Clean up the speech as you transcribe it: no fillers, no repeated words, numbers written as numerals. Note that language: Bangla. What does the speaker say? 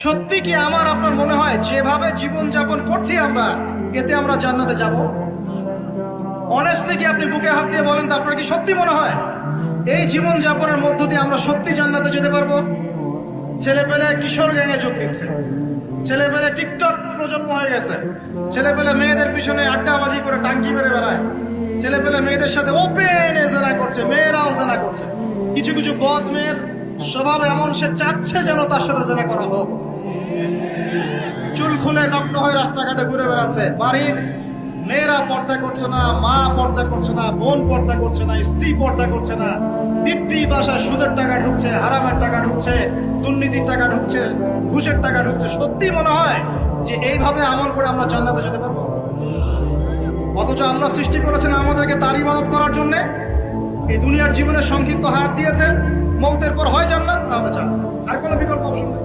সত্যি কি আমার আপনার মনে হয় যেভাবে জীবন যাপন করছি আমরা, এতে আমরা জান্নাতে যাব? অনেস্টলি কি আপনি বুকে হাত দিয়ে বলেন তো, আপনার কি সত্যি মনে হয় এই জীবন যাপনের মধ্য দিয়ে আমরা সত্যি জান্নাতে যেতে পারবো? ছেলেপেলে কিশোর গ্যাংয়ে যোগ দিচ্ছে, ছেলেপেলে টিকটক প্রজন্ম হয়ে গেছে, ছেলেপেলে মেয়েদের পিছনে আড্ডাবাজি করে টাঙ্কি মেরে বেড়ায়, ছেলেপেলে মেয়েদের সাথে ওপেন জেনা করছে, মেয়েরাও জেনা করছে। কিছু কিছু বদ মেয়ের স্বভাব এমন, সে চাচ্ছে যেন তার সাথে জেনা করা হোক। চুল খুলে নগ্ন হয়ে রাস্তাঘাটে ঘুরে বেড়াচ্ছে। বাড়ির মেয়েরা পর্দা করছে না, মা পর্দা করছে না, বোন পর্দা করছে না, স্ত্রী পর্দা করছে না। দিব্যি বাসায় সুদের টাকা ঢুকছে, হারামের টাকা ঢুকছে, দুর্নীতির টাকা ঢুকছে, ঘুষের টাকা ঢুকছে। সত্যি মনে হয় যে এইভাবে আমল করে আমরা জান্নাতে যেতে পারবো? অথচ আল্লাহ সৃষ্টি করেছেন আমাদেরকে তার ইবাদত করার জন্য। এই দুনিয়ার জীবনের সংক্ষিপ্ত হায়াত দিয়েছেন, মৌতের পর হয় জান্নাত, না হবে জান্নাত, আর কোনো বিকল্প অপশন নেই।